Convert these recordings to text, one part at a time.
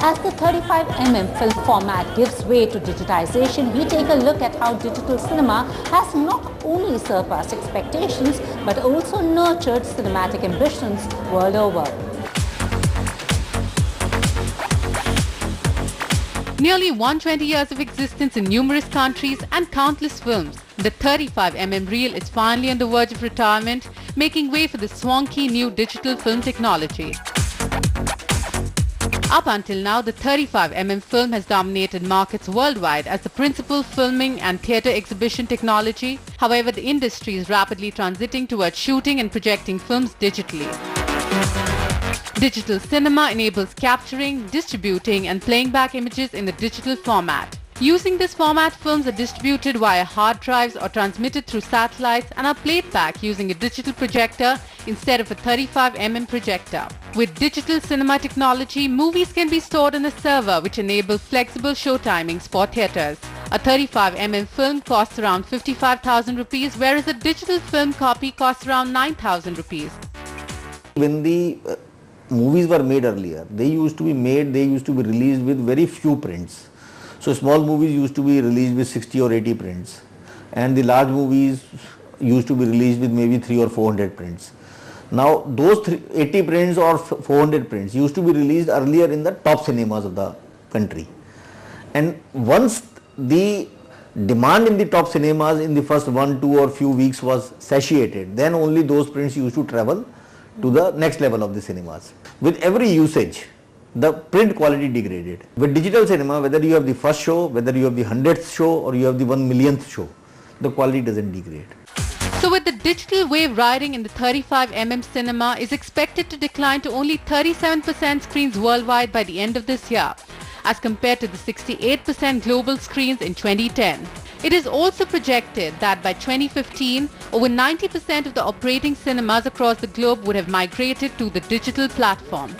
As the 35mm film format gives way to digitization, we take a look at how digital cinema has not only surpassed expectations but also nurtured cinematic ambitions world over. Nearly 120 years of existence in numerous countries and countless films, the 35mm reel is finally on the verge of retirement, making way for the swanky new digital film technology. Up until now, the 35mm film has dominated markets worldwide as the principal filming and theatre exhibition technology. However, the industry is rapidly transiting towards shooting and projecting films digitally. Digital cinema enables capturing, distributing and playing back images in a digital format. Using this format, films are distributed via hard drives or transmitted through satellites and are played back using a digital projector instead of a 35mm projector. With digital cinema technology, movies can be stored on a server which enables flexible show timings for theatres. A 35mm film costs around 55,000 rupees, whereas a digital film copy costs around 9,000 rupees. When the movies were made earlier, they used to be released with very few prints. So small movies used to be released with 60 or 80 prints, and the large movies used to be released with maybe 300 or 400 prints. Now those 80 prints or 400 prints used to be released earlier in the top cinemas of the country, and once the demand in the top cinemas in the first 1, 2 or few weeks was satiated, then only those prints used to travel to the next level of the cinemas. With every usage, the print quality degraded. With digital cinema, whether you have the first show, whether you have the 100th show or you have the 1 millionth show, the quality doesn't degrade. So with the digital wave riding in the 35mm cinema is expected to decline to only 37% screens worldwide by the end of this year, as compared to the 68% global screens in 2010. It is also projected that by 2015, over 90% of the operating cinemas across the globe would have migrated to the digital platform.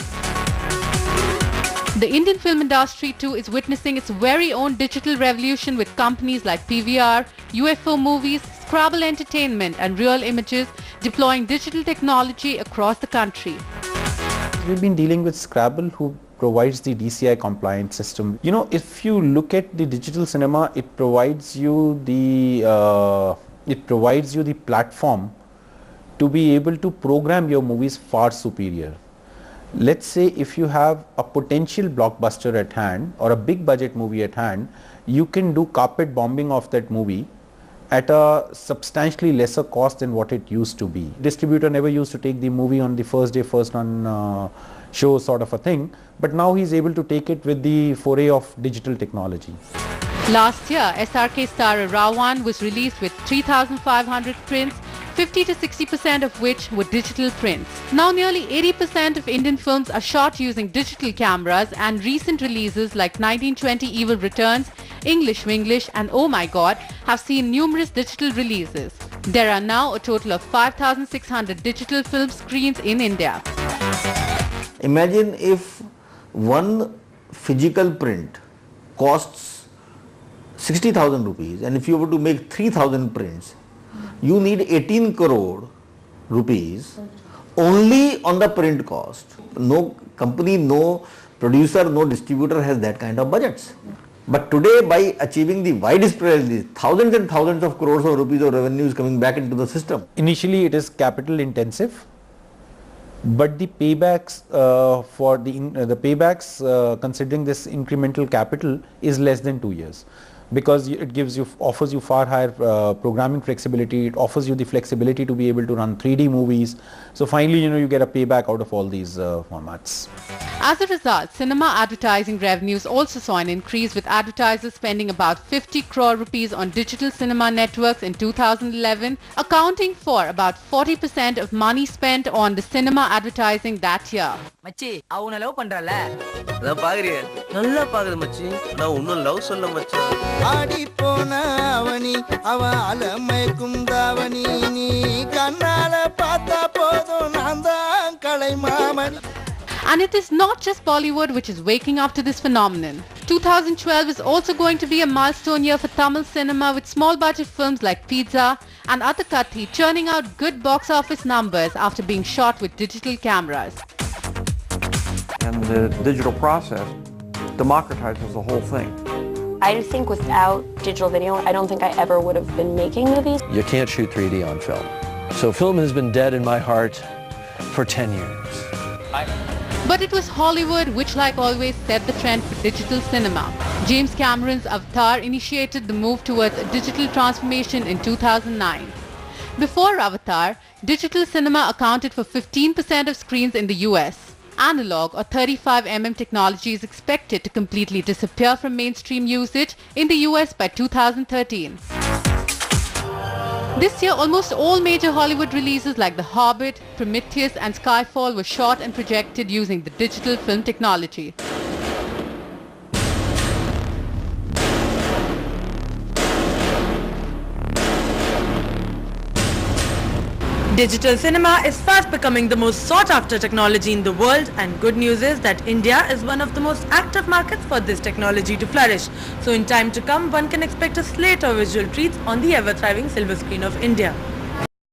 The Indian film industry too is witnessing its very own digital revolution with companies like PVR, UFO Movies, Scrabble Entertainment and Real Images deploying digital technology across the country. We've been dealing with Scrabble, who provides the DCI compliant system. You know, if you look at the digital cinema, it provides you the platform to be able to program your movies far superior. Let's say if you have a potential blockbuster at hand or a big budget movie at hand, you can do carpet bombing of that movie at a substantially lesser cost than what it used to be. Distributor never used to take the movie on the first day, first on show sort of a thing, but now he's able to take it with the foray of digital technology. Last year, SRK star Rawan was released with 3,500 prints, 50 to 60% of which were digital prints. Now nearly 80% of Indian films are shot using digital cameras, and recent releases like 1920 Evil Returns, English Winglish and Oh My God have seen numerous digital releases. There are now a total of 5,600 digital film screens in India. Imagine if one physical print costs 60,000 rupees, and if you were to make 3,000 prints, you need 18 crore rupees only on the print cost. No company, no producer, no distributor has that kind of budgets. But today, by achieving the widespread release, thousands and thousands of crores of rupees of revenue is coming back into the system. Initially it is capital intensive, but the paybacks considering this incremental capital is less than 2 years, because it offers you far higher programming flexibility. It offers you the flexibility to be able to run 3D movies. So finally, you get a payback out of all these formats. As a result, cinema advertising revenues also saw an increase, with advertisers spending about 50 crore rupees on digital cinema networks in 2011, accounting for about 40% of money spent on the cinema advertising that year. மச்சி அவனை love பண்றல அத பாக்குறியே நல்லா பாக்குது மச்சி நான் இன்னும் love சொல்ல மச்சான் ஆடி போன அவனி அவ அலமைக்கும் தாவனி நீ கண்ணால பார்த்தா போதும் நான் தான் கலைமாமன். And it is not just Bollywood which is waking up to this phenomenon. 2012 is also going to be a milestone year for Tamil cinema, with small budget films like Pizza and Athukathi churning out good box office numbers after being shot with digital cameras. And the digital process democratizes the whole thing. I think without digital video, I don't think I ever would have been making movies. You can't shoot 3D on film. So film has been dead in my heart for 10 years. But it was Hollywood which, like always, set the trend for digital cinema. James Cameron's Avatar initiated the move towards a digital transformation in 2009. Before Avatar, digital cinema accounted for 15% of screens in the US. Analog or 35mm technology is expected to completely disappear from mainstream usage in the US by 2013. This year, almost all major Hollywood releases like The Hobbit, Prometheus and Skyfall were shot and projected using the digital film technology. Digital cinema is fast becoming the most sought-after technology in the world, and good news is that India is one of the most active markets for this technology to flourish. So in time to come, one can expect a slate of visual treats on the ever-thriving silver screen of India.